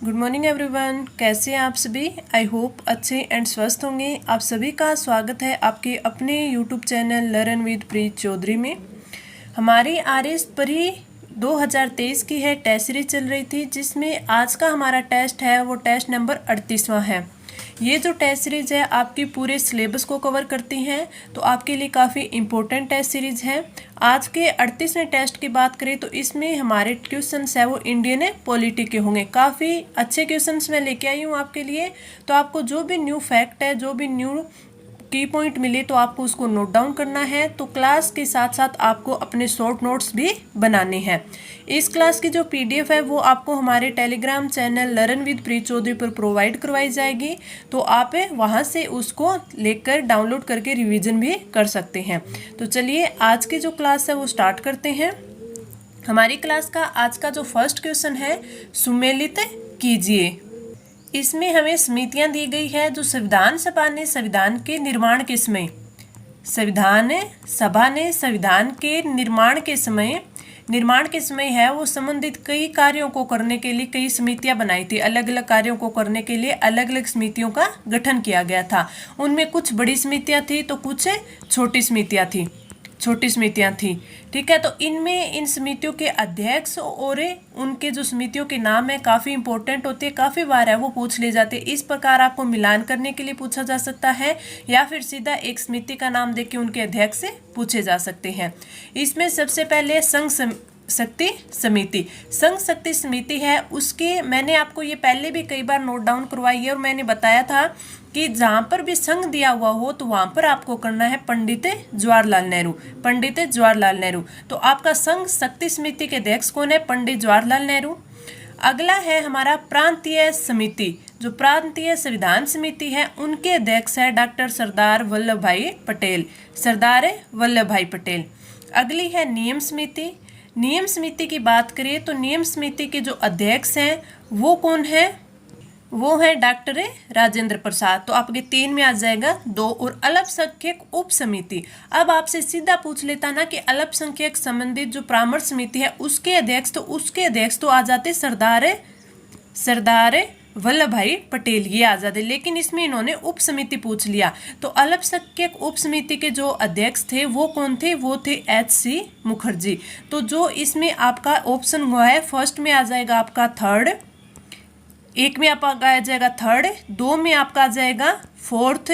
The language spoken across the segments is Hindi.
Good morning everyone. कैसे हैं आप सभी? आई होप अच्छे एंड स्वस्थ होंगे। आप सभी का स्वागत है आपके अपने यूट्यूब चैनल लर्न विद प्रीत चौधरी में। हमारी आरएस परी 2023 की है टेस्ट सीरीज चल रही थी, जिसमें आज का हमारा टेस्ट है वो टेस्ट नंबर 38वां है। ये जो टेस्ट सीरीज है आपकी पूरे सिलेबस को कवर करती हैं, तो आपके लिए काफ़ी इम्पोर्टेंट टेस्ट सीरीज है। आज के 38वें टेस्ट की बात करें तो इसमें हमारे क्वेश्चंस है वो इंडियन पॉलिटी के होंगे। काफ़ी अच्छे क्वेश्चंस मैं लेके आई हूँ आपके लिए। तो आपको जो भी न्यू फैक्ट है, जो भी न्यू की पॉइंट मिले तो आपको उसको नोट डाउन करना है। तो क्लास के साथ साथ आपको अपने शॉर्ट नोट्स भी बनाने हैं। इस क्लास की जो पीडीएफ है वो आपको हमारे टेलीग्राम चैनल लर्न विद प्रीत चौधरी पर प्रोवाइड करवाई जाएगी, तो आप वहां से उसको लेकर डाउनलोड करके रिवीजन भी कर सकते हैं। तो चलिए आज की जो क्लास है वो स्टार्ट करते हैं। हमारी क्लास का आज का जो फर्स्ट क्वेश्चन है, सुमेलित कीजिए। इसमें हमें समितियां दी गई है जो संविधान सभा ने संविधान के निर्माण के समय संविधान सभा ने संविधान के निर्माण के समय है वो संबंधित कई कार्यों को करने के लिए कई समितियां बनाई थी। अलग अलग कार्यों को करने के लिए अलग अलग समितियों का गठन किया गया था। उनमें कुछ बड़ी समितियां थी तो कुछ छोटी समितियां थी। ठीक है, तो इनमें इन समितियों के अध्यक्ष और उनके जो समितियों के नाम है काफ़ी इंपॉर्टेंट होते हैं, काफ़ी बार है वो पूछ ले जाते हैं। इस प्रकार आपको मिलान करने के लिए पूछा जा सकता है, या फिर सीधा एक समिति का नाम देके उनके अध्यक्ष से पूछे जा सकते हैं। इसमें सबसे पहले संघ शक्ति समिति है। उसके मैंने आपको ये पहले भी कई बार नोट डाउन करवाई है और मैंने बताया था कि जहाँ पर भी संघ दिया हुआ हो तो वहाँ पर आपको करना है पंडित जवाहरलाल नेहरू। तो आपका संघ शक्ति समिति के अध्यक्ष कौन है? पंडित जवाहरलाल नेहरू। अगला है हमारा प्रांतीय समिति। जो प्रांतीय संविधान समिति है उनके अध्यक्ष है डॉक्टर सरदार वल्लभ भाई पटेल। अगली है नियम समिति की बात करें तो नियम समिति के जो अध्यक्ष हैं वो कौन है? वो है डॉक्टर राजेंद्र प्रसाद। तो आपके 3 में आ जाएगा 2। और अल्पसंख्यक उप समिति, अब आपसे सीधा पूछ लेता ना कि अल्पसंख्यक संबंधित जो परामर्श समिति है उसके अध्यक्ष तो आ जाते सरदार वल्लभ भाई पटेल, ये आ जाते। लेकिन इसमें इन्होंने उप समिति पूछ लिया। तो अल्पसंख्यक उप समिति के जो अध्यक्ष थे वो कौन थे? वो थे HC मुखर्जी। तो जो इसमें आपका ऑप्शन हुआ है, फर्स्ट में आ जाएगा आपका थर्ड, 1 में आपका आ जाएगा थर्ड, 2 में आपका आ जाएगा फोर्थ,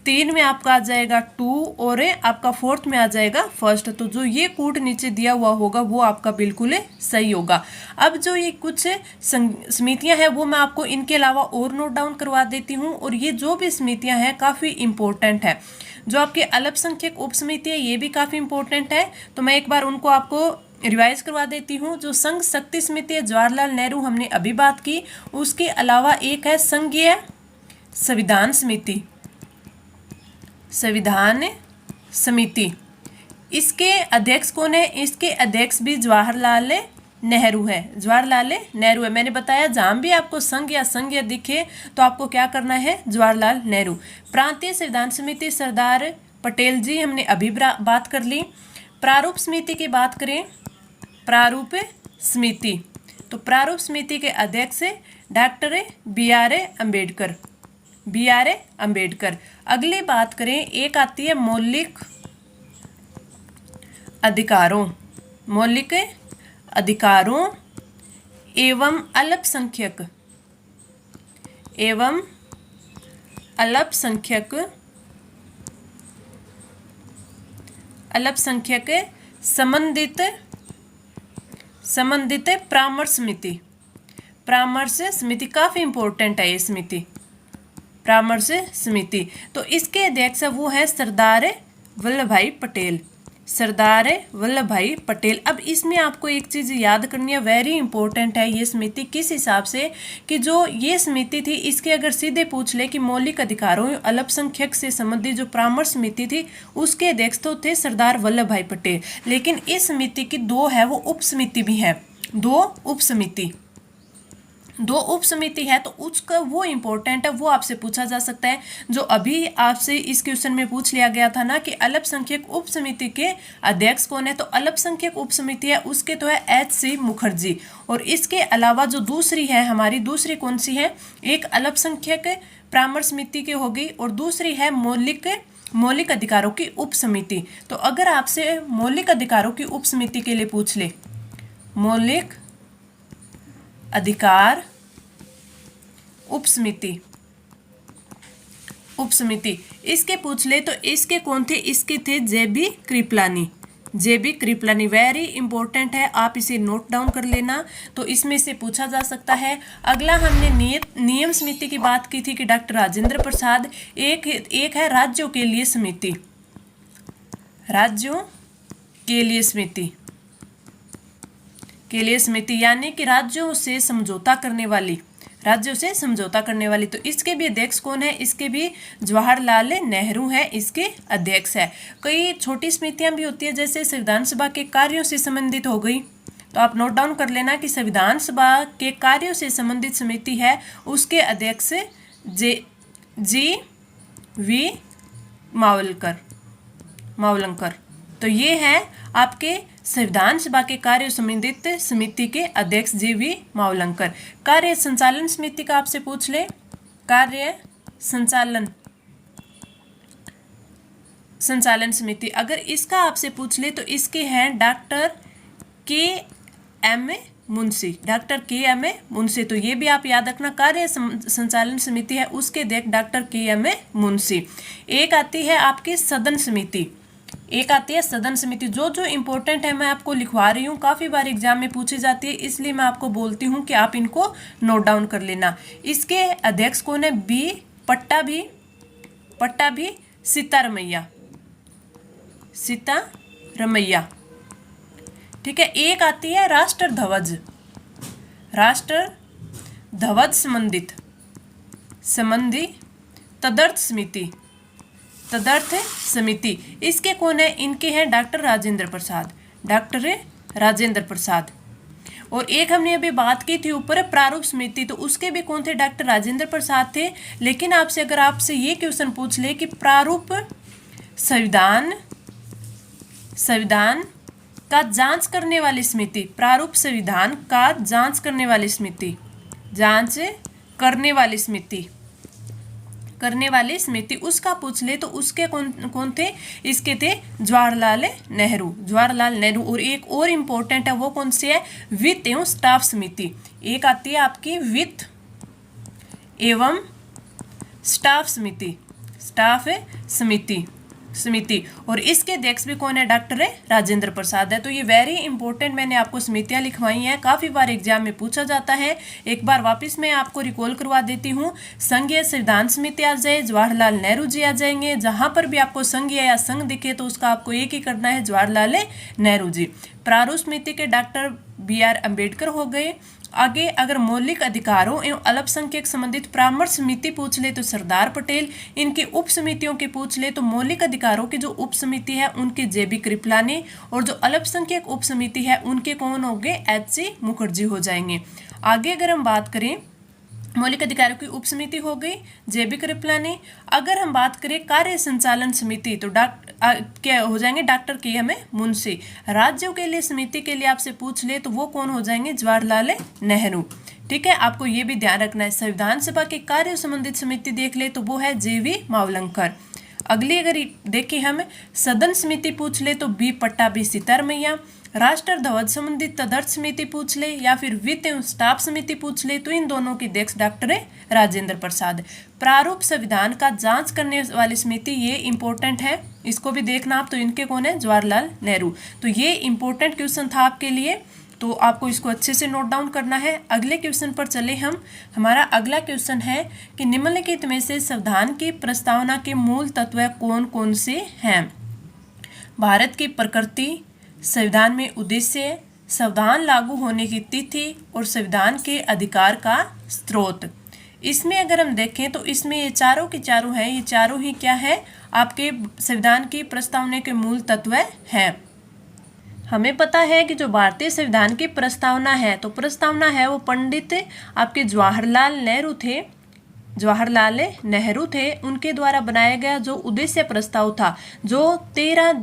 3 में आपका आ जाएगा 2 और आपका 4th में आ जाएगा फर्स्ट। तो जो ये कूट नीचे दिया हुआ होगा वो आपका बिल्कुल सही होगा। अब जो ये कुछ समितियां हैं वो मैं आपको इनके अलावा और नोट डाउन करवा देती हूँ। और ये जो भी समितियां हैं काफ़ी इंपॉर्टेंट है। जो आपके अल्पसंख्यक उप समिति है ये भी काफ़ी इंपॉर्टेंट है, तो मैं एक बार उनको आपको रिवाइज करवा देती हूँ। जो संघ शक्ति समिति है जवाहरलाल नेहरू हमने अभी बात की। उसके अलावा एक है संघीय संविधान समिति। इसके अध्यक्ष कौन है? इसके अध्यक्ष भी जवाहरलाल नेहरू है। मैंने बताया जहाँ भी आपको संघ या संघीय दिखे तो आपको क्या करना है? जवाहरलाल नेहरू। प्रांतीय संविधान समिति सरदार पटेल जी हमने अभी बात कर ली। प्रारूप समिति की बात करें, प्रारूप समिति के अध्यक्ष डॉक्टर बी आर अम्बेडकर। अगली बात करें, एक आती है मौलिक अधिकारों एवं अल्पसंख्यक संबंधित परामर्श समिति काफी इंपॉर्टेंट है ये समिति, परामर्श समिति। तो इसके अध्यक्ष वो है सरदार वल्लभ भाई पटेल। अब इसमें आपको एक चीज़ याद करनी है, वेरी इंपॉर्टेंट है ये समिति। किस हिसाब से कि जो ये समिति थी इसके अगर सीधे पूछ ले कि मौलिक अधिकारों अल्पसंख्यक से संबंधित जो परामर्श समिति थी उसके अध्यक्ष तो थे सरदार वल्लभ भाई पटेल। लेकिन इस समिति की 2 है वो उप समिति भी है, 2 उप समिति। दो उप समिति है तो उसका वो इम्पोर्टेंट है, वो आपसे पूछा जा सकता है। जो अभी आपसे इस क्वेश्चन में पूछ लिया गया था ना कि अल्पसंख्यक उप समिति के अध्यक्ष कौन है, तो अल्पसंख्यक उप समिति है उसके तो है H.C. मुखर्जी। और इसके अलावा जो दूसरी है हमारी, दूसरी कौन सी है, एक अल्पसंख्यक परामर्श समिति की होगी और दूसरी है मौलिक अधिकारों की उप समिति। तो अगर आपसे मौलिक अधिकारों की उप समिति के लिए पूछ ले, मौलिक अधिकार उप समिति इसके पूछ ले तो इसके कौन थे, इसके थे जे.बी. कृपलानी। वेरी इंपॉर्टेंट है, आप इसे नोट डाउन कर लेना। तो इसमें से पूछा जा सकता है। अगला हमने नियम समिति की बात की थी कि डॉक्टर राजेंद्र प्रसाद। एक है राज्यों के लिए समिति, राज्यों के लिए समिति यानी कि राज्यों से समझौता करने वाली। तो इसके भी अध्यक्ष कौन है, इसके भी जवाहरलाल नेहरू है, इसके अध्यक्ष है। कई छोटी समितियां भी होती है, जैसे संविधान सभा के कार्यों से संबंधित हो गई, तो आप नोट डाउन कर लेना कि संविधान सभा के कार्यों से संबंधित समिति है, उसके अध्यक्ष G.V. मावलंकर। तो ये है आपके संविधान सभा के कार्य संबंधित समिति के अध्यक्ष G.V. मावलंकर। कार्य संचालन समिति का आपसे पूछ ले, कार्य संचालन समिति अगर इसका आपसे पूछ ले तो इसके हैं डॉक्टर K.M. मुंशी। तो ये भी आप याद रखना, कार्य संचालन समिति है उसके अध्यक्ष डॉक्टर K.M. मुंशी। एक आती है आपकी सदन समिति। जो इम्पोर्टेंट है मैं आपको लिखवा रही हूँ, काफ़ी बार एग्जाम में पूछी जाती है, इसलिए मैं आपको बोलती हूँ कि आप इनको नोट डाउन कर लेना। इसके अध्यक्ष कौन है, पट्टाभी सीतारमैया। ठीक है। एक आती है राष्ट्र ध्वज संबंधी तदर्थ समिति। इसके कौन है, इनके हैं डॉक्टर राजेंद्र प्रसाद। और एक हमने अभी बात की थी ऊपर प्रारूप समिति, तो उसके भी कौन थे, डॉक्टर राजेंद्र प्रसाद थे। लेकिन अगर आपसे ये क्वेश्चन पूछ ले कि प्रारूप संविधान का जांच करने वाली समिति, प्रारूप संविधान का जांच करने वाली समिति उसका पूछ ले तो उसके कौन थे, इसके थे जवाहरलाल नेहरू। और एक और इम्पोर्टेंट है, वो कौन सी है, वित्त एवं स्टाफ समिति। एक आती है आपकी वित्त एवं स्टाफ समिति और इसके अध्यक्ष भी कौन है, डॉक्टर राजेंद्र प्रसाद है। तो ये वेरी इंपॉर्टेंट मैंने आपको समितियां लिखवाई हैं, काफ़ी बार एग्जाम में पूछा जाता है। एक बार वापस मैं आपको रिकॉल करवा देती हूँ। संघीय संविधान समिति आ जाए, जवाहरलाल नेहरू जी आ जाएंगे। जहाँ पर भी आपको संघीय या संघ दिखे तो उसका आपको एक ही करना है, जवाहरलाल नेहरू जी। प्रारूप समिति के डॉक्टर B.R. अम्बेडकर हो गए। आगे अगर मौलिक अधिकारों एवं अल्पसंख्यक संबंधित परामर्श समिति पूछ ले तो सरदार पटेल। इनकी उप समितियों की पूछ ले तो मौलिक अधिकारों की जो उप समिति है उनके J.B. कृपलानी और जो अल्पसंख्यक उप समिति है उनके कौन होंगे, H.C. मुखर्जी हो जाएंगे। आगे अगर हम बात करें, मौलिक अधिकारों की उप समिति हो गई J.B. कृपलानी। अगर हम बात करें कार्य संचालन समिति तो क्या हो जाएंगे, डॉक्टर K.M. मुंशी। राज्यों के लिए समिति के लिए आपसे पूछ ले तो वो कौन हो जाएंगे, जवाहरलाल नेहरू। ठीक है, आपको ये भी ध्यान रखना है। संविधान सभा के कार्य संबंधित समिति देख ले तो वो है G.V. मावलंकर। अगली अगर देखें हम सदन समिति पूछ ले तो B. पट्टाभी सीतारमैया। राष्ट्र ध्वज संबंधित तदर्थ समिति पूछ ले या फिर वित्त एवं स्टाफ समिति पूछ ले तो इन दोनों के अध्यक्ष डॉक्टर राजेंद्र प्रसाद। प्रारूप संविधान का जांच करने वाली समिति, ये इंपॉर्टेंट है, इसको भी देखना आप। तो इनके कौन है, जवाहरलाल नेहरू। तो ये इंपॉर्टेंट क्वेश्चन था आपके लिए, तो आपको इसको अच्छे से नोट डाउन करना है। अगले क्वेश्चन पर चले हम। हमारा अगला क्वेश्चन है कि निम्नलिखित में से संविधान की प्रस्तावना के मूल तत्व कौन कौन से हैं। भारत की प्रकृति, संविधान में उद्देश्य, संविधान लागू होने की तिथि और संविधान के अधिकार का स्रोत। इसमें अगर हम देखें तो इसमें ये चारों के चारों हैं, ये चारों ही क्या है, आपके संविधान की प्रस्तावना के मूल तत्व हैं। हमें पता है कि जो भारतीय संविधान की प्रस्तावना है, तो प्रस्तावना है वो पंडित आपके जवाहरलाल नेहरू थे उनके द्वारा बनाया गया जो उद्देश्य प्रस्ताव था, जो 13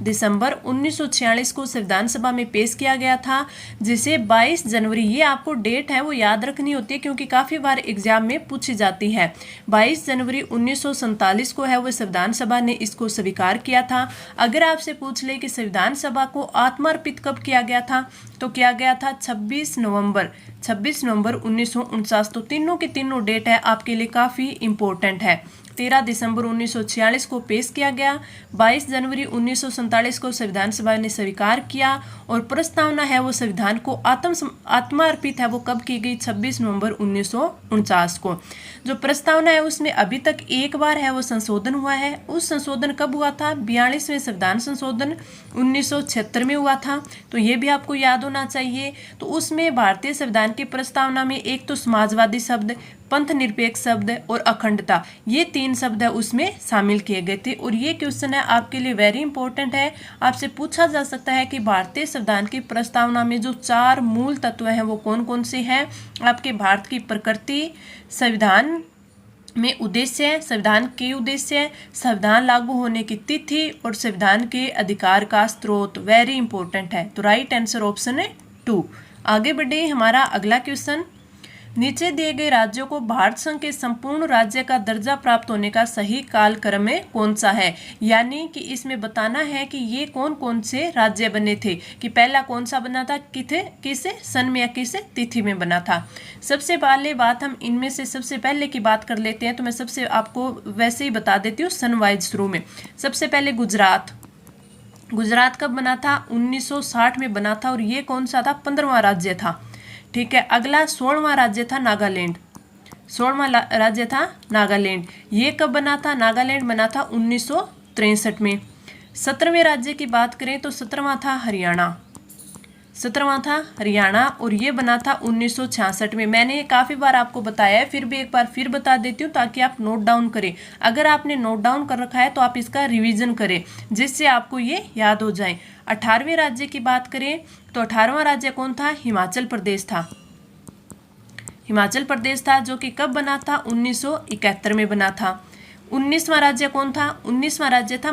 दिसंबर 1946 को संविधान सभा में पेश किया गया था, जिसे 22 जनवरी, ये आपको डेट है वो याद रखनी होती है क्योंकि काफ़ी बार एग्जाम में पूछी जाती है। 22 जनवरी 1947 को है वो संविधान सभा ने इसको स्वीकार किया था। अगर आपसे पूछ ले कि संविधान सभा को आत्मार्पित कब किया गया था, तो किया गया था 26 नवंबर 1949। तो तीनों की तीनों डेट है आपके लिए काफ़ी इम्पोर्टेंट है। 13 दिसंबर 1946 को पेश किया गया, 22 जनवरी 1947 को संविधान सभा ने स्वीकार किया, और प्रस्तावना है वो संविधान को आत्मार्पित है वो कब की गई, 26 नवंबर 1949 को। जो प्रस्तावना है उसमें अभी तक एक बार है वो संशोधन हुआ है। उस संशोधन कब हुआ था, 42वें संविधान संशोधन 1976 में हुआ था, तो ये भी आपको याद होना चाहिए। तो उसमें भारतीय संविधान की प्रस्तावना में एक तो समाजवादी शब्द, पंथ निरपेक्ष शब्द और अखंडता, ये 3 शब्द है उसमें शामिल किए गए थे। और ये क्वेश्चन है आपके लिए वेरी इंपॉर्टेंट है, आपसे पूछा जा सकता है कि भारतीय संविधान की प्रस्तावना में जो 4 मूल तत्व हैं वो कौन कौन से हैं। आपके भारत की प्रकृति, संविधान में उद्देश्य, संविधान के उद्देश्य, संविधान लागू होने की तिथि और संविधान के अधिकार का स्रोत, वेरी इंपॉर्टेंट है। तो राइट आंसर ऑप्शन है 2। आगे बढ़े, हमारा अगला क्वेश्चन, नीचे दिए गए राज्यों को भारत संघ के संपूर्ण राज्य का दर्जा प्राप्त होने का सही कालक्रम में कौन सा है। यानी कि इसमें बताना है कि ये कौन कौन से राज्य बने थे, कि पहला कौन सा बना था, किस सन में या किस तिथि में बना था। सबसे पहले बात हम इनमें से सबसे पहले की बात कर लेते हैं, तो मैं सबसे आपको वैसे ही बता देती हूँ सन वाइज शुरू में। सबसे पहले गुजरात कब बना था, 1960 में बना था, और ये कौन सा था, 15वां राज्य था। ठीक है, अगला 16वां राज्य था नागालैंड। 16वां राज्य था नागालैंड, ये कब बना था, नागालैंड बना था 1963 में। 17वें राज्य की बात करें तो 17वां था हरियाणा, और ये बना था 1966 में। मैंने काफ़ी बार आपको बताया है, फिर भी एक बार फिर बता देती हूँ ताकि आप नोट डाउन करें। अगर आपने नोट डाउन कर रखा है तो आप इसका रिवीजन करें जिससे आपको ये याद हो जाए। 18वें राज्य की बात करें तो 18वां राज्य कौन था, हिमाचल प्रदेश था, जो कि कब बना था, 1971 में बना था। 19वां राज्य कौन था, 19वां राज्य था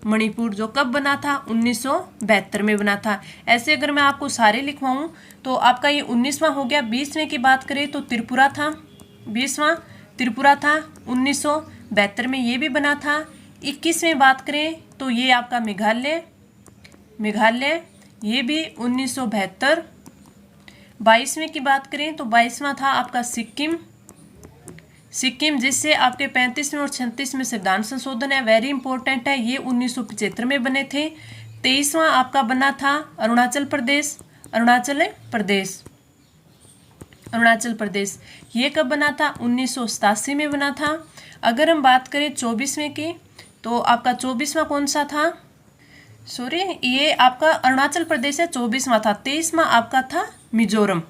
मणिपुर, जो कब बना था, 1972 में बना था। ऐसे अगर मैं आपको सारे लिखवाऊं तो आपका ये 19वां हो गया। 20वें की बात करें तो त्रिपुरा था 1972 में, ये भी बना था। 21वें बात करें तो ये आपका मेघालय, ये भी 1972। 22वें की बात करें तो 22वां था आपका सिक्किम, जिससे आपके 35वें और 36वें संविधान संशोधन है, वेरी इंपॉर्टेंट है, ये 1975 में बने थे। 23वां आपका बना था अरुणाचल प्रदेश, ये कब बना था, 1987 में बना था। अगर हम बात करें 24वें की तो आपका 24वां कौन सा था, सॉरी ये आपका अरुणाचल प्रदेश है, 24वां था। 23वां आपका था मिजोरम,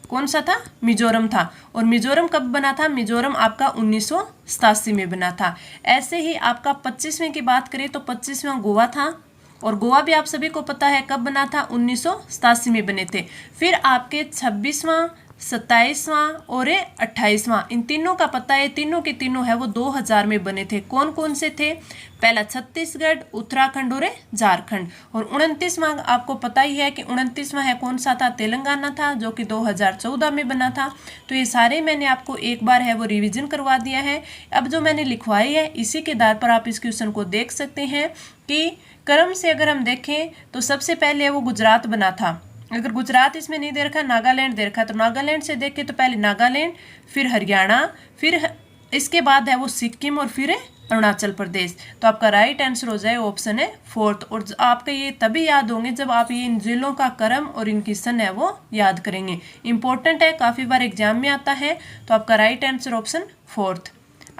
कौन सा था, मिजोरम था। और मिजोरम कब बना था, मिजोरम आपका 1987 में बना था। ऐसे ही आपका 25वें की बात करें तो 25वां गोवा था, और गोवा भी आप सभी को पता है कब बना था, 1987 में बने थे। फिर आपके 26वां, 27वां और 28वां, इन तीनों का पता है, तीनों के तीनों है वो 2000 में बने थे। कौन कौन से थे, पहला छत्तीसगढ़, उत्तराखंड और झारखंड। और 29वां आपको पता ही है कि 29वां है कौन सा था, तेलंगाना था, जो कि 2014 में बना था। तो ये सारे मैंने आपको एक बार है वो रिवीजन करवा दिया है। अब जो मैंने लिखवाई है इसी के आधार पर आप इस क्वेश्चन को देख सकते हैं कि क्रम से अगर हम देखें तो सबसे पहले वो गुजरात बना था। अगर गुजरात इसमें नहीं दे रखा, नागालैंड दे रखा, तो नागालैंड से देखें तो पहले नागालैंड, फिर हरियाणा, फिर इसके बाद है वो सिक्किम और फिर अरुणाचल प्रदेश। तो आपका राइट आंसर हो जाए ऑप्शन है 4th। और आपका ये तभी याद होंगे जब आप ये इन जिलों का क्रम और इनकी सन है वो याद करेंगे। इंपॉर्टेंट है, काफ़ी बार एग्जाम में आता है। तो आपका राइट आंसर ऑप्शन 4th।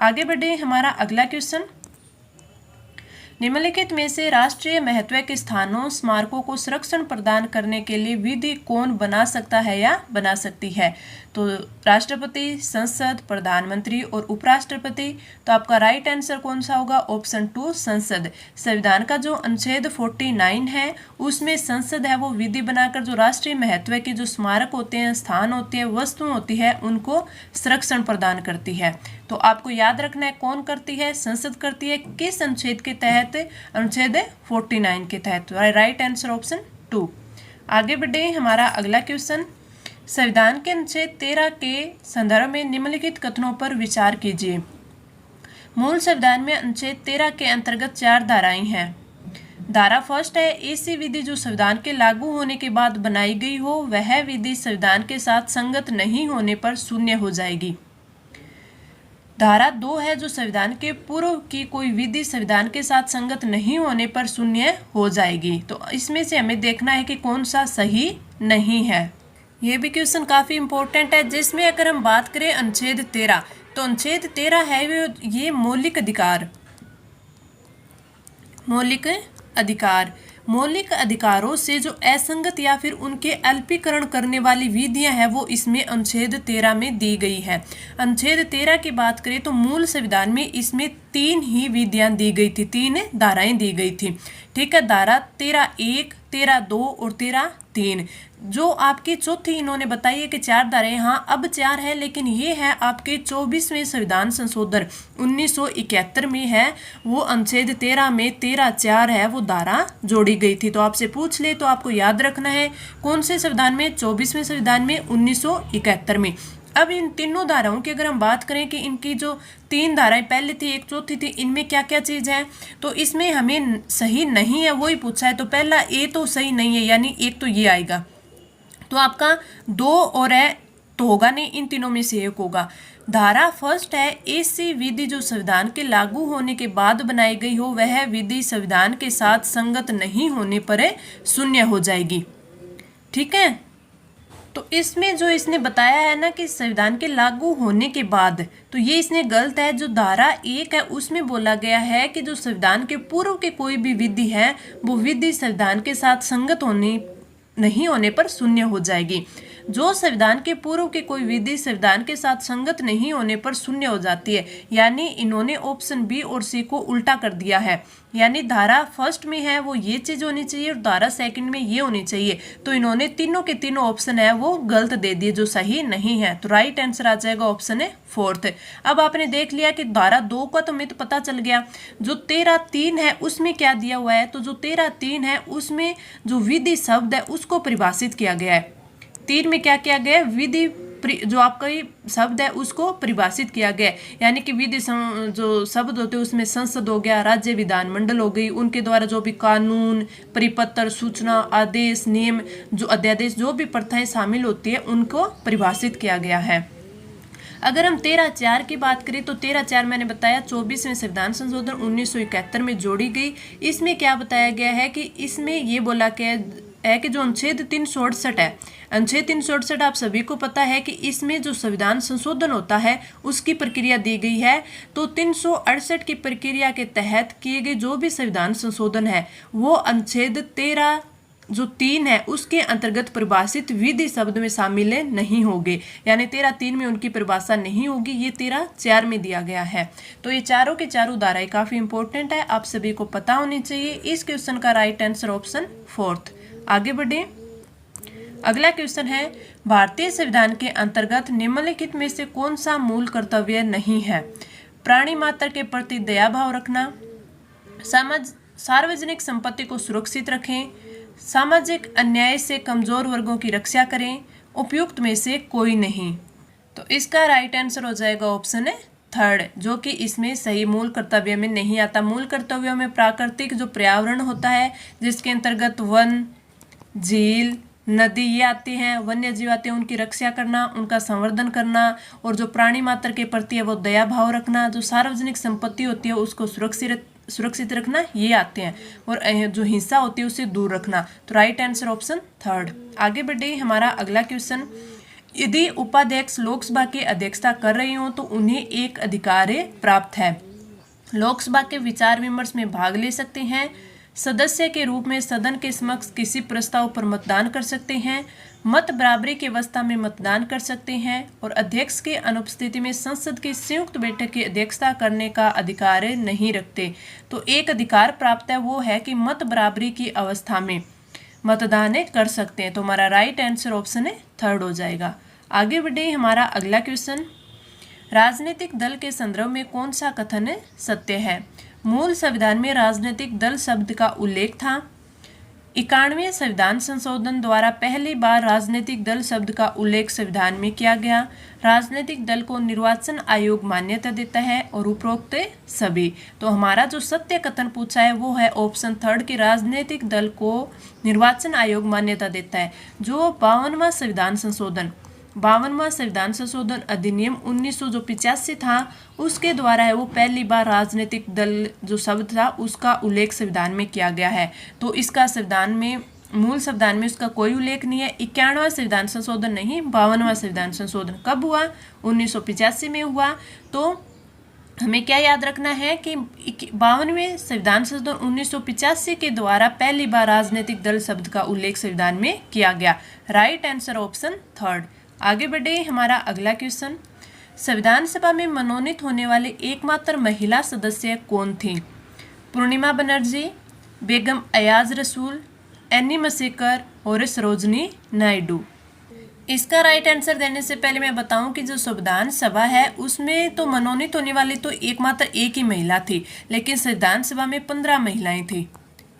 आगे बढ़े, हमारा अगला क्वेश्चन, निम्नलिखित में से राष्ट्रीय महत्व के स्थानों स्मारकों को संरक्षण प्रदान करने के लिए विधि कौन बना सकता है या बना सकती है? तो राष्ट्रपति, संसद, प्रधानमंत्री और उपराष्ट्रपति। तो आपका राइट आंसर कौन सा होगा? ऑप्शन 2 संसद। संविधान का जो अनुच्छेद 49 है उसमें संसद है वो विधि बनाकर जो राष्ट्रीय महत्व के जो स्मारक होते हैं, स्थान होते हैं, वस्तुएं होती है उनको संरक्षण प्रदान करती है। तो आपको याद रखना है कौन करती है? संसद करती है। किस अनुच्छेद के तहत? अनुच्छेद 49 के तहत। Right answer option 2। आगे बढ़े, हमारा अगला क्वेश्चन, संविधान के अनुच्छेद 13 के संदर्भ में निम्नलिखित कथनों पर विचार कीजिए। मूल संविधान में अनुच्छेद 13 के अंतर्गत 4 धाराएं हैं। धारा फर्स्ट है, ऐसी विधि जो संविधान के लागू होने के बाद बनाई गई हो वह विधि संविधान के साथ संगत नहीं होने पर शून्य हो जाएगी। धारा 2 है, जो संविधान के पूर्व की कोई विधि संविधान के साथ संगत नहीं होने पर शून्य हो जाएगी। तो इसमें से हमें देखना है कि कौन सा सही नहीं है। ये भी क्वेश्चन काफी इंपॉर्टेंट है, जिसमें अगर हम बात करें अनुच्छेद 13, तो अनुच्छेद 13 है ये मौलिक अधिकारों से जो असंगत या फिर उनके अल्पीकरण करने वाली विधियां हैं वो इसमें अनुच्छेद 13 में दी गई है। अनुच्छेद 13 की बात करें तो मूल संविधान में इसमें 3 ही विधियां दी गई थी, 3 धाराएं दी गई थी। ठीक है, धारा 13(1), 13(2) और 13(3). जो आपकी चौथी इन्होंने बताई है कि 4 धाराएं, हाँ अब 4 है, लेकिन ये है आपके 24वें संविधान संशोधन 1971 में है, वो अनुच्छेद 13 में 13(4) है वो धारा जोड़ी गई थी। तो आपसे पूछ ले तो आपको याद रखना है कौन से संविधान में? 24वें संविधान में 1971 में। अब इन तीनों धाराओं की अगर हम बात करें कि इनकी जो 3 धाराएं पहले थी, एक चौथी थी, इनमें क्या क्या चीज है, तो इसमें हमें सही नहीं है वही पूछा है। तो पहला ए तो सही नहीं है, यानी एक तो ये आएगा। तो आपका 2 और है तो होगा नहीं, इन तीनों में से एक होगा। धारा फर्स्ट है, ऐसी विधि जो संविधान के लागू होने के बाद बनाई गई हो वह विधि संविधान के साथ संगत नहीं होने पर शून्य हो जाएगी। ठीक है, तो इसमें जो इसने बताया है ना कि संविधान के लागू होने के बाद, तो ये इसने गलत है। जो धारा 1 है उसमें बोला गया है कि जो संविधान के पूर्व के कोई भी विधि है वो विधि संविधान के साथ संगत नहीं होने पर शून्य हो जाएगी। जो संविधान के पूर्व की कोई विधि संविधान के साथ संगत नहीं होने पर शून्य हो जाती है, यानी इन्होंने ऑप्शन बी और सी को उल्टा कर दिया है। यानी धारा फर्स्ट में है वो ये चीज होनी चाहिए और धारा सेकंड में ये होनी चाहिए। तो इन्होंने तीनों के तीनों ऑप्शन है वो गलत दे दिए, जो सही नहीं है। तो राइट आंसर आ जाएगा ऑप्शन है 4th। अब आपने देख लिया कि धारा 2 का तो मित पता चल गया। जो 13(3) है उसमें क्या दिया हुआ है, तो जो 13(3) है उसमें जो विधि शब्द है उसको परिभाषित किया गया है। 3 में क्या किया गया? विधि जो आपका शब्द है उसको परिभाषित किया गया, यानी कि विधि जो शब्द होते हैं उसमें संसद हो गया, राज्य विधानमंडल हो गई, उनके द्वारा जो भी कानून, परिपत्र, सूचना, आदेश, नियम, जो अध्यादेश, जो भी प्रथाएं शामिल होती है उनको परिभाषित किया गया है। अगर हम 13(4) की बात करें तो 13(4) मैंने बताया 24वें संविधान संशोधन 1971 में जोड़ी गई। इसमें क्या बताया गया है कि इसमें ये बोला गया है कि जो अनुच्छेद 368 है, अनुच्छेद 368 आप सभी को पता है कि इसमें जो संविधान संशोधन होता है उसकी प्रक्रिया दी गई है। तो 368 की प्रक्रिया के तहत किए गए जो भी संविधान संशोधन है वो अनुच्छेद 13 जो 3 है उसके अंतर्गत परिभाषित विधि शब्द में शामिल नहीं होंगे, यानी 13(3) में उनकी परिभाषा नहीं होगी, ये 13(4) में दिया गया है। तो ये चारों के चारों धाराएं काफी इंपॉर्टेंट है, आप सभी को पता होनी चाहिए। इस क्वेश्चन का राइट आंसर ऑप्शन 4th। आगे बढ़े, अगला क्वेश्चन है, भारतीय संविधान के अंतर्गत निम्नलिखित में से कौन सा मूल कर्तव्य नहीं है? प्राणी मात्र के प्रति दया भाव रखना, सार्वजनिक संपत्ति को सुरक्षित रखें, सामाजिक अन्याय से कमजोर वर्गों की रक्षा करें, उपयुक्त में से कोई नहीं। तो इसका राइट आंसर हो जाएगा ऑप्शन है 3rd, जो कि इसमें सही मूल कर्तव्य में नहीं आता। मूल कर्तव्यों में प्राकृतिक जो पर्यावरण होता है जिसके अंतर्गत वन, झील, नदी ये आती हैं, वन्य जीव आते हैं, उनकी रक्षा करना, उनका संवर्धन करना, और जो प्राणी मात्र के प्रति है वो दया भाव रखना, जो सार्वजनिक संपत्ति होती है उसको सुरक्षित रखना, ये आते हैं, और जो हिंसा होती है उससे दूर रखना। तो राइट आंसर ऑप्शन 3rd। आगे बढ़े, हमारा अगला क्वेश्चन, यदि उपाध्यक्ष लोकसभा की अध्यक्षता कर रहे हो तो उन्हें एक अधिकार प्राप्त है। लोकसभा के विचार विमर्श में भाग ले सकते हैं, सदस्य के रूप में सदन के समक्ष किसी प्रस्ताव पर मतदान कर सकते हैं, मत बराबरी की अवस्था में मतदान कर सकते हैं और अध्यक्ष की अनुपस्थिति में संसद की संयुक्त बैठक की अध्यक्षता करने का अधिकार नहीं रखते। तो एक अधिकार प्राप्त है, वो है कि मत बराबरी की अवस्था में मतदान कर सकते हैं। तो हमारा राइट आंसर ऑप्शन है थर्ड हो जाएगा। आगे बढ़े, हमारा अगला क्वेश्चन, राजनीतिक दल के संदर्भ में कौन सा कथन सत्य है? मूल संविधान में राजनीतिक दल शब्द का उल्लेख था। 91वें संविधान संशोधन द्वारा पहली बार राजनीतिक दल शब्द का उल्लेख संविधान में किया गया। राजनीतिक दल को निर्वाचन आयोग मान्यता देता है और उपरोक्त सभी। तो हमारा जो सत्य कथन पूछा है वो है ऑप्शन थर्ड कि राजनीतिक दल को निर्वाचन आयोग मान्यता देता है। जो 52वां संविधान संशोधन अधिनियम 1985 था, उसके द्वारा है वो पहली बार राजनीतिक दल जो शब्द था उसका उल्लेख संविधान में किया गया है। तो इसका संविधान में, मूल संविधान में उसका कोई उल्लेख नहीं है। 91वां संविधान संशोधन नहीं, 52वां संविधान संशोधन कब हुआ? 1985 में हुआ। तो हमें क्या याद रखना है कि 52वें संविधान संशोधन 1985 के द्वारा पहली बार राजनीतिक दल शब्द का उल्लेख संविधान में किया गया। Right answer option third. आगे बढ़े, हमारा अगला क्वेश्चन, संविधान सभा में मनोनीत होने वाले एकमात्र महिला सदस्य कौन थी? पूर्णिमा बनर्जी, बेगम अयाज रसूल, एनी मसेकर और सरोजनी नायडू। इसका राइट आंसर देने से पहले मैं बताऊं कि जो संविधान सभा है उसमें तो मनोनीत होने वाली तो एकमात्र एक ही महिला थी, लेकिन संविधान सभा में 15 महिलाएं थी।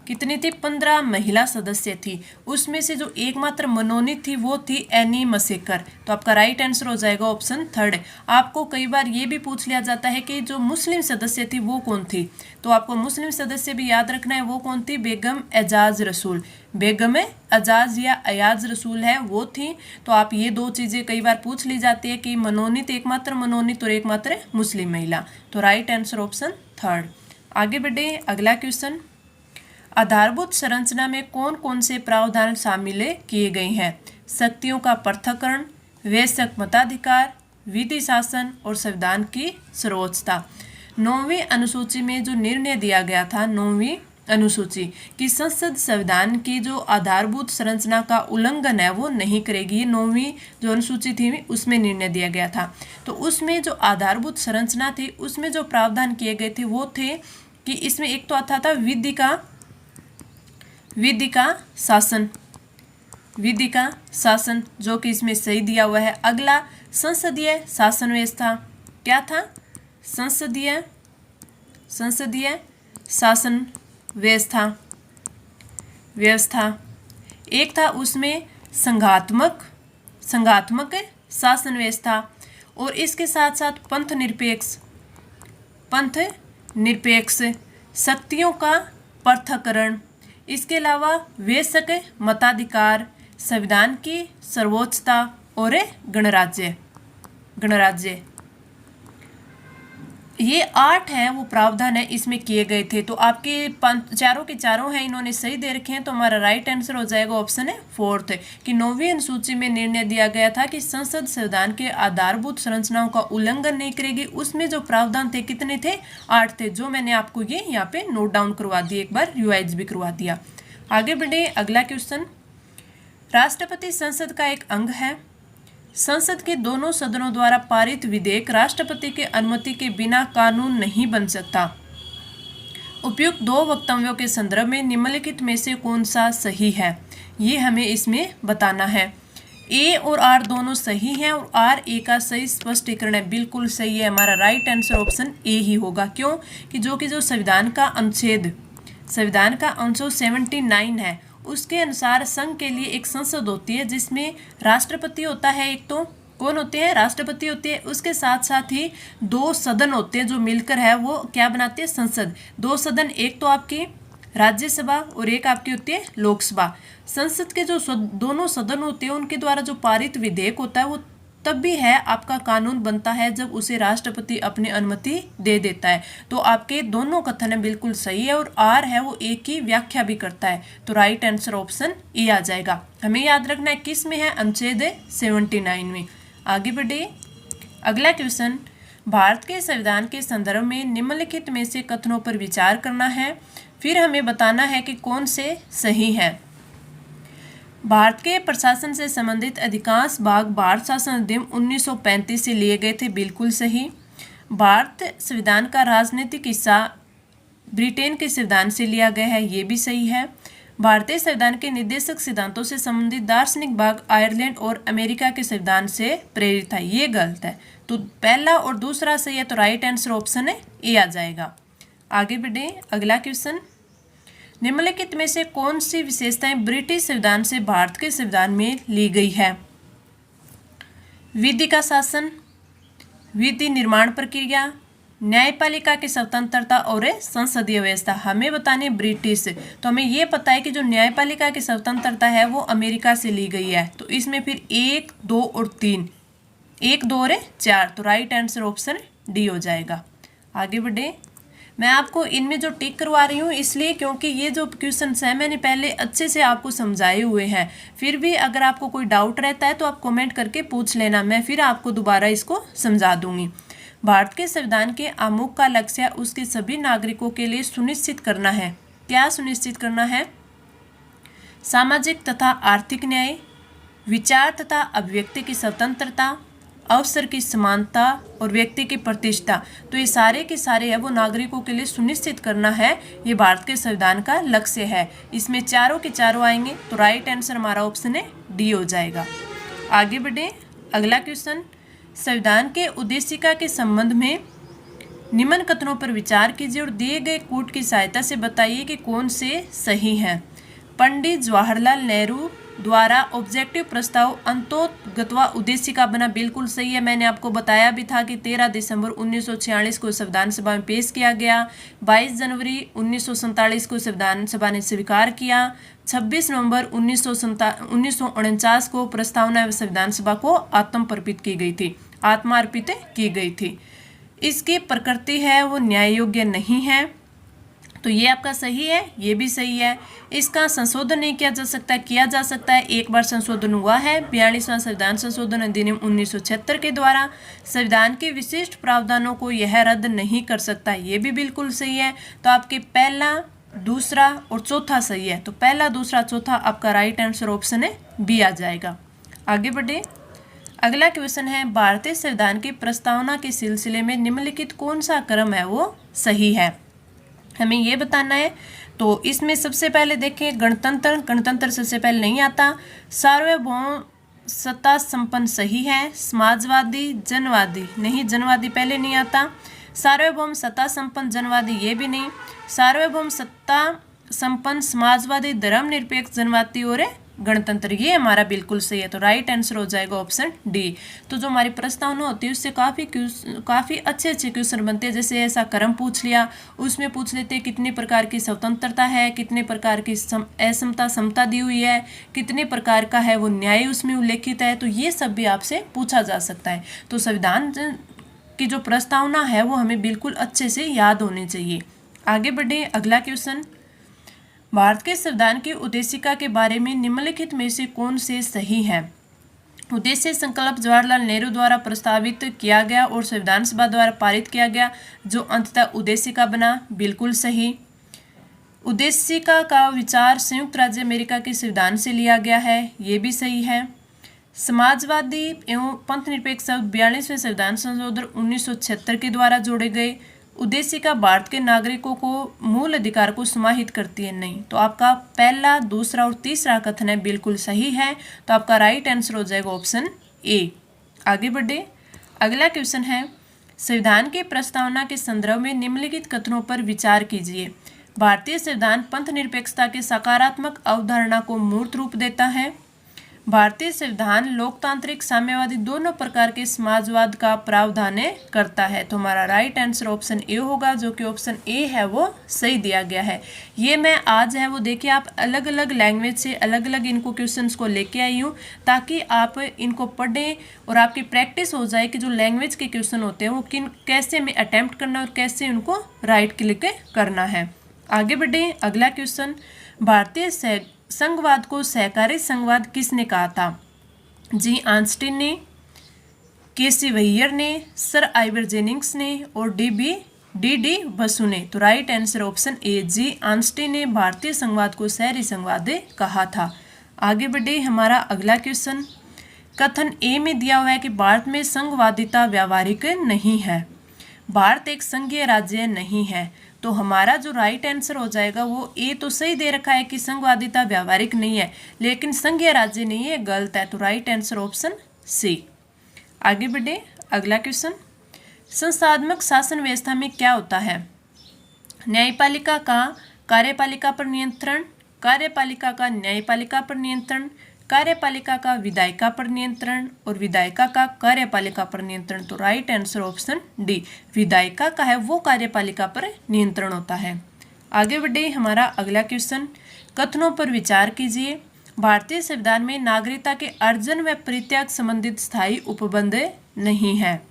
कितनी थी? 15 महिला सदस्य थी। उसमें से जो एकमात्र मनोनीत थी वो थी एनी मसेकर। तो आपका राइट आंसर हो जाएगा ऑप्शन थर्ड। आपको कई बार ये भी पूछ लिया जाता है कि जो मुस्लिम सदस्य थी वो कौन थी, तो आपको मुस्लिम सदस्य भी याद रखना है। वो कौन थी? बेगम एजाज रसूल। बेगम एजाज या अयाज रसूल है वो थी। तो आप ये दो चीज़ें कई बार पूछ ली जाती है कि मनोनीत, एकमात्र मनोनीत और एकमात्र मुस्लिम महिला। तो राइट आंसर ऑप्शन थर्ड। आगे बढ़े, अगला क्वेश्चन, आधारभूत संरचना में कौन कौन से प्रावधान शामिल किए गए हैं? शक्तियों का पृथक्करण, वयस्क मताधिकार, विधि शासन और संविधान की सर्वोच्चता। 9वीं अनुसूची में जो निर्णय दिया गया था, 9वीं अनुसूची की संसद संविधान की जो आधारभूत संरचना का उल्लंघन है वो नहीं करेगी। 9वीं जो अनुसूची थी उसमें निर्णय दिया गया था। तो उसमें जो आधारभूत संरचना थी उसमें जो प्रावधान किए गए थे वो थे कि इसमें एक तो आता था विधि का शासन, जो कि इसमें सही दिया हुआ है। अगला संसदीय शासन व्यवस्था, क्या था? संसदीय शासन व्यवस्था। एक था उसमें संघात्मक शासन व्यवस्था, और इसके साथ साथ पंथ निरपेक्ष शक्तियों का पृथक्करण, इसके अलावा वयस्क मताधिकार, संविधान की सर्वोच्चता और गणराज्य। ये 8 है वो प्रावधान है इसमें किए गए थे। तो आपके चारों के चारों हैं, इन्होंने सही दे रखे हैं। तो हमारा राइट आंसर हो जाएगा ऑप्शन है फोर्थ कि 9वीं अनुसूची में निर्णय दिया गया था कि संसद संविधान के आधारभूत संरचनाओं का उल्लंघन नहीं करेगी। उसमें जो प्रावधान थे कितने थे? 8 थे, जो मैंने आपको ये यहाँ पे नोट डाउन करवा दिए, एक बार रिवाइज भी करवा दिया। आगे बढ़े, अगला क्वेश्चन, राष्ट्रपति संसद का एक अंग है। संसद के दोनों सदनों द्वारा पारित विधेयक राष्ट्रपति के अनुमति के बिना कानून नहीं बन सकता। उपयुक्त 2 वक्तव्यों के संदर्भ में निम्नलिखित में से कौन सा सही है, ये हमें इसमें बताना है। ए और आर दोनों सही हैं और आर ए का सही स्पष्टीकरण है, बिल्कुल सही है। हमारा राइट आंसर ऑप्शन ए ही होगा। क्यों? कि जो संविधान का अनुच्छेद 79 है उसके अनुसार संघ के लिए एक संसद होती है जिसमें राष्ट्रपति होता है। एक तो कौन होते हैं? राष्ट्रपति होते हैं। उसके साथ साथ ही 2 सदन होते हैं जो मिलकर है वो क्या बनाते हैं? संसद। 2 सदन, एक तो आपकी राज्यसभा और एक आपकी होती है लोकसभा। संसद के जो दोनों सदन होते हैं उनके द्वारा जो पारित विधेयक होता है वो तब भी है आपका कानून बनता है जब उसे राष्ट्रपति अपनी अनुमति दे देता है। तो आपके दोनों कथन है बिल्कुल सही है और आर है वो एक की व्याख्या भी करता है। तो राइट आंसर ऑप्शन ए आ जाएगा। हमें याद रखना है किस में है? अनुच्छेद 79 में। आगे बढ़े, अगला क्वेश्चन, भारत के संविधान के संदर्भ में निम्नलिखित में से कथनों पर विचार करना है, फिर हमें बताना है कि कौन से सही हैं। भारत के प्रशासन से संबंधित अधिकांश भाग भारत शासन अधिनियम 1935 से लिए गए थे, बिल्कुल सही। भारत संविधान का राजनीतिक हिस्सा ब्रिटेन के संविधान से लिया गया है, ये भी सही है। भारतीय संविधान के निर्देशक सिद्धांतों से संबंधित दार्शनिक भाग आयरलैंड और अमेरिका के संविधान से प्रेरित है, ये गलत है। तो पहला और दूसरा सही है, तो राइट आंसर ऑप्शन है ए आ जाएगा। आगे बढ़े, अगला क्वेश्चन, निम्नलिखित में से कौन सी विशेषताएं ब्रिटिश संविधान से भारत के संविधान में ली गई है? विधि का शासन, विधि निर्माण प्रक्रिया, न्यायपालिका की स्वतंत्रता और संसदीय व्यवस्था। हमें बताने ब्रिटिश, तो हमें ये पता है कि जो न्यायपालिका की स्वतंत्रता है वो अमेरिका से ली गई है। तो इसमें फिर 1, 2 और 3, 1, 2 और 4, तो राइट आंसर ऑप्शन डी हो जाएगा। आगे बढ़े, मैं आपको इनमें जो टिक करवा रही हूँ इसलिए क्योंकि ये जो क्वेश्चन है मैंने पहले अच्छे से आपको समझाए हुए हैं। फिर भी अगर आपको कोई डाउट रहता है तो आप कमेंट करके पूछ लेना, मैं फिर आपको दोबारा इसको समझा दूंगी। भारत के संविधान के आमुख का लक्ष्य उसके सभी नागरिकों के लिए सुनिश्चित करना है। क्या सुनिश्चित करना है? सामाजिक तथा आर्थिक न्याय, विचार तथा अभिव्यक्ति की स्वतंत्रता, अवसर की समानता और व्यक्ति की प्रतिष्ठा। तो ये सारे के सारे है वो नागरिकों के लिए सुनिश्चित करना है, ये भारत के संविधान का लक्ष्य है। इसमें चारों के चारों आएंगे, तो राइट आंसर हमारा ऑप्शन है डी हो जाएगा। आगे बढ़े, अगला क्वेश्चन, संविधान के उद्देशिका के संबंध में निम्न कथनों पर विचार कीजिए और दिए गए कूट की सहायता से बताइए कि कौन से सही हैं। पंडित जवाहरलाल नेहरू द्वारा ऑब्जेक्टिव प्रस्ताव अंतोगत्वा उद्देशिका बना, बिल्कुल सही है। मैंने आपको बताया भी था कि 13 दिसंबर 1946 को संविधान सभा में पेश किया गया, 22 जनवरी 1947 को संविधान सभा ने स्वीकार किया, 26 नवंबर 1949 को प्रस्तावना संविधान सभा को आत्मर्पित की गई थी, आत्मार्पित की गई थी। इसकी प्रकृति है वो न्याय योग्य नहीं है, तो ये आपका सही है, ये भी सही है। इसका संशोधन नहीं किया जा सकता, किया जा सकता है, एक बार संशोधन हुआ है 42वां संविधान संशोधन अधिनियम 1976 के द्वारा। संविधान के विशिष्ट प्रावधानों को यह रद्द नहीं कर सकता, ये भी बिल्कुल सही है। तो आपके पहला, दूसरा और चौथा सही है, तो पहला, दूसरा, चौथा आपका राइट आंसर ऑप्शन है बी आ जाएगा। आगे बढ़े, अगला क्वेश्चन है, भारतीय संविधान की प्रस्तावना के सिलसिले में निम्नलिखित कौन सा क्रम है वो सही है, हमें ये बताना है। तो इसमें सबसे पहले देखें गणतंत्र, गणतंत्र सबसे पहले नहीं आता। सार्वभौम सत्ता संपन्न सही है। समाजवादी, जनवादी नहीं, जनवादी पहले नहीं आता। सार्वभौम सत्ता संपन्न जनवादी ये भी नहीं। सार्वभौम सत्ता संपन्न समाजवादी, धर्मनिरपेक्ष जनवादी और गणतंत्र, ये हमारा बिल्कुल सही है। तो राइट आंसर हो जाएगा ऑप्शन डी। तो जो हमारी प्रस्तावना होती है उससे काफ़ी अच्छे अच्छे क्वेश्चन बनते हैं। जैसे ऐसा क्रम पूछ लिया, उसमें पूछ लेते हैं कितने प्रकार की स्वतंत्रता है, कितने प्रकार की असमता समता दी हुई है, कितने प्रकार का है वो न्याय उसमें उल्लेखित है। तो ये सब भी आपसे पूछा जा सकता है। तो संविधान की जो प्रस्तावना है वो हमें बिल्कुल अच्छे से याद होनी चाहिए। आगे बढ़े, अगला क्वेश्चन, भारत के संविधान की उद्देशिका के बारे में निम्नलिखित में से कौन से सही है? उद्देश्य संकल्प जवाहरलाल नेहरू द्वारा प्रस्तावित किया गया और संविधान सभा द्वारा पारित किया गया, जो अंततः उद्देशिका बना, बिल्कुल सही। उद्देशिका का विचार संयुक्त राज्य अमेरिका के संविधान से लिया गया है, ये भी सही है। समाजवादी एवं पंथनिरपेक्ष शब्द 42वें संविधान संशोधन 1976 के द्वारा जोड़े गए। उद्देशिका भारत के नागरिकों को मूल अधिकार को समाहित करती है, नहीं। तो आपका पहला, दूसरा और तीसरा कथन है बिल्कुल सही है। तो आपका राइट आंसर हो जाएगा ऑप्शन ए। आगे बढ़े, अगला क्वेश्चन है, संविधान की प्रस्तावना के संदर्भ में निम्नलिखित कथनों पर विचार कीजिए। भारतीय संविधान पंथ निरपेक्षता के सकारात्मक अवधारणा को मूर्त रूप देता है। भारतीय संविधान लोकतांत्रिक, साम्यवादी दोनों प्रकार के समाजवाद का प्रावधान करता है। तो हमारा राइट आंसर ऑप्शन ए होगा, जो कि ऑप्शन ए है वो सही दिया गया है। ये मैं आज है वो देखिए आप अलग अलग लैंग्वेज से अलग अलग इनको क्वेश्चंस को लेके आई हूँ, ताकि आप इनको पढ़ें और आपकी प्रैक्टिस हो जाए कि जो लैंग्वेज के क्वेश्चन होते हैं वो कैसे में अटैम्प्ट करना और कैसे उनको राइट क्लिक करना है। आगे बढ़े, अगला क्वेश्चन, भारतीय संघवाद को सहकारी संघवाद किसने कहा था? जी आंस्टीन ने। केसी वैयर ने, सर आइवर जेनिंग्स ने और डी बसु ने। तो राइट आंसर ऑप्शन ए जी आंस्टीन ने भारतीय संघवाद को शहरी संघवाद कहा था। आगे बढ़े हमारा अगला क्वेश्चन। कथन ए में दिया हुआ है कि भारत में संघवादिता व्यावहारिक नहीं है। भारत एक संघीय राज्य नहीं है, तो हमारा जो राइट आंसर हो जाएगा वो ए तो सही दे रखा है कि संघवादिता व्यावहारिक नहीं है, लेकिन संघीय राज्य नहीं है, गलत है। तो राइट आंसर ऑप्शन सी। आगे बढ़े अगला क्वेश्चन। संस्थात्मक शासन व्यवस्था में क्या होता है? न्यायपालिका का कार्यपालिका पर नियंत्रण, कार्यपालिका का न्यायपालिका पर नियंत्रण, कार्यपालिका का विधायिका पर नियंत्रण और विधायिका का कार्यपालिका पर नियंत्रण। तो राइट आंसर ऑप्शन डी, विधायिका का है वो कार्यपालिका पर नियंत्रण होता है। आगे बढ़े हमारा अगला क्वेश्चन। कथनों पर विचार कीजिए। भारतीय संविधान में नागरिकता के अर्जन व परित्याग संबंधित स्थायी उपबंध नहीं है।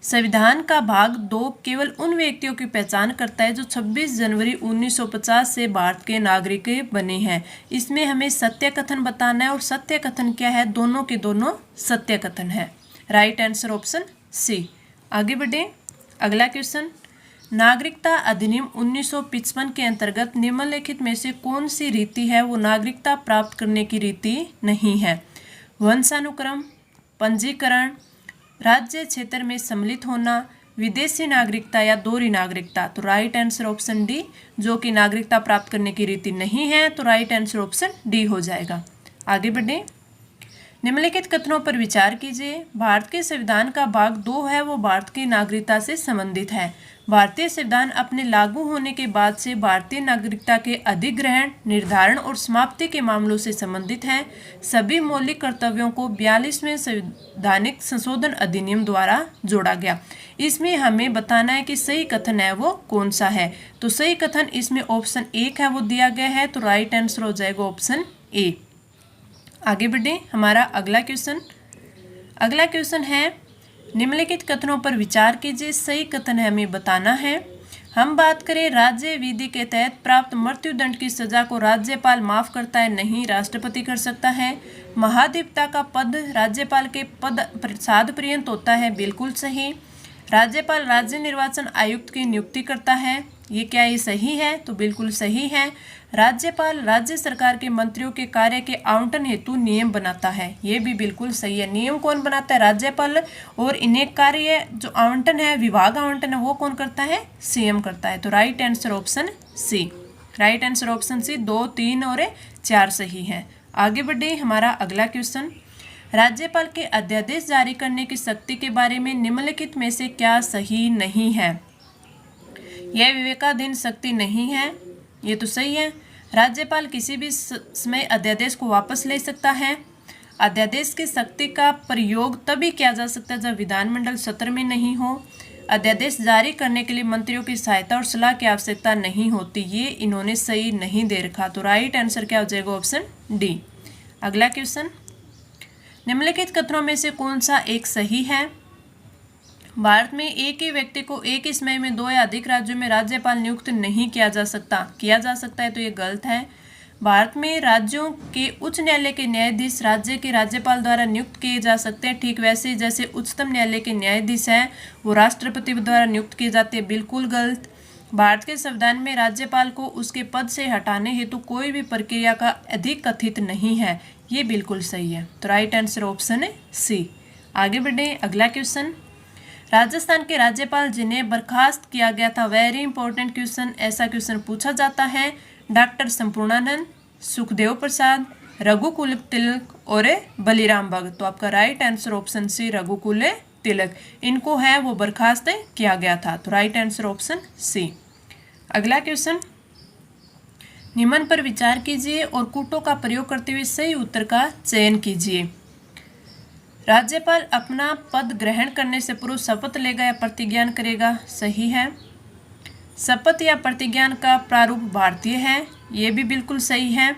संविधान का भाग 2 केवल उन व्यक्तियों की पहचान करता है जो 26 जनवरी 1950 से भारत के नागरिक बने हैं। इसमें हमें सत्य कथन बताना है और सत्य कथन क्या है? दोनों के दोनों सत्य कथन है। Right answer option c. आगे बढ़े अगला क्वेश्चन। नागरिकता अधिनियम 1955 के अंतर्गत निम्नलिखित में से कौन सी रीति है वो नागरिकता प्राप्त करने की रीति नहीं है? वंशानुक्रम, पंजीकरण, राज्य क्षेत्र में सम्मिलित होना, विदेशी नागरिकता या दोहरी नागरिकता। तो राइट आंसर ऑप्शन डी, जो कि नागरिकता प्राप्त करने की रीति नहीं है, तो राइट आंसर ऑप्शन डी हो जाएगा। आगे बढ़े। निम्नलिखित कथनों पर विचार कीजिए। भारत के संविधान का भाग 2 है वो भारत की नागरिकता से संबंधित है। भारतीय संविधान अपने लागू होने के बाद से भारतीय नागरिकता के अधिग्रहण, निर्धारण और समाप्ति के मामलों से संबंधित है। सभी मौलिक कर्तव्यों को 42वें संवैधानिक संशोधन अधिनियम द्वारा जोड़ा गया। इसमें हमें बताना है कि सही कथन है वो कौन सा है। तो सही कथन इसमें ऑप्शन 1 है वो दिया गया है, तो राइट आंसर हो जाएगा ऑप्शन ए। आगे बढ़े हमारा अगला क्वेश्चन। अगला क्वेश्चन है निम्नलिखित कथनों पर विचार कीजिए। सही कथन है हमें बताना है। हम बात करें राज्य विधि के तहत प्राप्त मृत्युदंड की सजा को राज्यपाल माफ करता है, नहीं राष्ट्रपति कर सकता है। महाधिवक्ता का पद राज्यपाल के पद प्रसाद पर्यंत होता है, बिल्कुल सही। राज्यपाल राज्य निर्वाचन आयुक्त की नियुक्ति करता है, ये क्या ये सही है? तो बिल्कुल सही है। राज्यपाल राज्य सरकार के मंत्रियों के कार्य के आवंटन हेतु नियम बनाता है, ये भी बिल्कुल सही है। नियम कौन बनाता है? राज्यपाल। और इन्हें कार्य जो आवंटन है, विभाग आवंटन है, वो कौन करता है? सीएम करता है। तो right answer option c. Right answer option c. 2, 3 और 4 सही है। आगे बढ़े हमारा अगला क्वेश्चन। राज्यपाल के अध्यादेश जारी करने की शक्ति के बारे में निम्नलिखित में से क्या सही नहीं है? यह विवेकाधीन शक्ति नहीं है, ये तो सही है। राज्यपाल किसी भी समय अध्यादेश को वापस ले सकता है। अध्यादेश की शक्ति का प्रयोग तभी किया जा सकता है जब विधानमंडल सत्र में नहीं हो। अध्यादेश जारी करने के लिए मंत्रियों की सहायता और सलाह की आवश्यकता नहीं होती, ये इन्होंने सही नहीं दे रखा। तो राइट आंसर क्या हो जाएगा? Option D. अगला क्वेश्चन। निम्नलिखित कथनों में से कौन सा एक सही है? भारत में एक ही व्यक्ति को एक ही समय में 2 या अधिक राज्यों में राज्यपाल नियुक्त नहीं किया जा सकता, किया जा सकता है, तो ये गलत है। भारत में राज्यों के उच्च न्यायालय के न्यायाधीश राज्य के राज्यपाल द्वारा नियुक्त किए जा सकते हैं, ठीक वैसे जैसे उच्चतम न्यायालय के न्यायाधीश हैं वो राष्ट्रपति द्वारा नियुक्त किए जाते हैं, बिल्कुल गलत। भारत के संविधान में राज्यपाल को उसके पद से हटाने हेतु कोई भी प्रक्रिया का अधिक कथित नहीं है, ये बिल्कुल सही है। तो राइट आंसर ऑप्शन है सी। आगे बढ़े अगला क्वेश्चन। राजस्थान के राज्यपाल जिन्हें बर्खास्त किया गया था, वेरी इंपॉर्टेंट क्वेश्चन, ऐसा क्वेश्चन पूछा जाता है। डॉक्टर संपूर्णानंद, सुखदेव प्रसाद, रघुकुल तिलक और बलिराम भगत। तो आपका राइट आंसर ऑप्शन सी रघुकुल तिलक, इनको है वो बर्खास्त किया गया था। तो राइट आंसर ऑप्शन सी। अगला क्वेश्चन। निम्न पर विचार कीजिए और कूटों का प्रयोग करते हुए सही उत्तर का चयन कीजिए। राज्यपाल अपना पद ग्रहण करने से पूर्व शपथ लेगा या प्रतिज्ञान करेगा? सही है। शपथ या प्रतिज्ञान का प्रारूप भारतीय है, ये भी बिल्कुल सही है।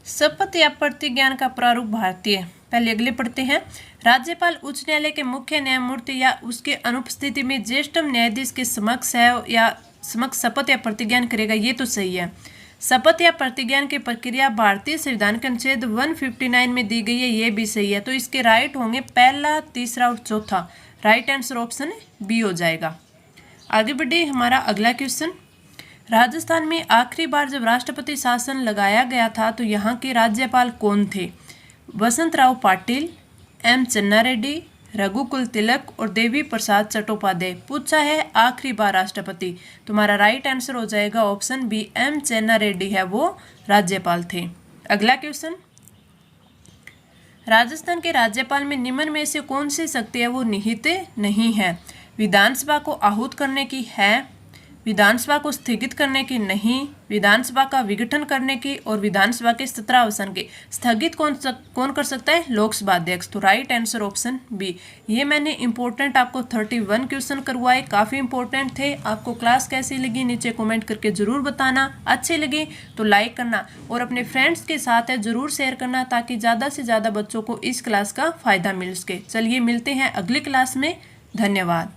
शपथ या प्रतिज्ञान का प्रारूप भारतीय। पहले अगले पढ़ते हैं। राज्यपाल उच्च न्यायालय के मुख्य न्यायमूर्ति या उसके अनुपस्थिति में ज्येष्ठतम न्यायाधीश के समक्ष है या समक्ष शपथ या प्रतिज्ञान करेगा, ये तो सही है। शपथ या प्रतिज्ञान की प्रक्रिया भारतीय संविधान के अनुच्छेद 159 में दी गई है, ये भी सही है। तो इसके राइट होंगे पहला, तीसरा और चौथा। राइट आंसर ऑप्शन बी हो जाएगा। आगे बढ़े, हमारा अगला क्वेश्चन। राजस्थान में आखिरी बार जब राष्ट्रपति शासन लगाया गया था तो यहाँ के राज्यपाल कौन थे? वसंतराव पाटिल, एम चन्ना रेड्डी, रघुकुल तिलक और देवी प्रसाद चट्टोपाध्याय। पूछा है आखिरी बार राष्ट्रपति। तुम्हारा राइट आंसर हो जाएगा ऑप्शन बी, एम चन्ना रेड्डी है वो राज्यपाल थे। अगला क्वेश्चन। राजस्थान के राज्यपाल में निम्न में से कौन सी शक्ति है वो निहित नहीं है? विधानसभा को आहूत करने की है, विधानसभा को स्थगित करने की नहीं, विधानसभा का विघटन करने की और विधानसभा के सत्रावसान की। स्थगित कौन कर सकता है? लोकसभा अध्यक्ष। तो राइट आंसर ऑप्शन बी। ये मैंने इंपॉर्टेंट आपको 31 क्वेश्चन करवाए, काफ़ी इंपॉर्टेंट थे। आपको क्लास कैसी लगी नीचे कमेंट करके ज़रूर बताना। अच्छे लगे तो लाइक करना और अपने फ्रेंड्स के साथ है ज़रूर शेयर करना, ताकि ज़्यादा से ज़्यादा बच्चों को इस क्लास का फ़ायदा मिल सके। चलिए मिलते हैं अगली क्लास में। धन्यवाद।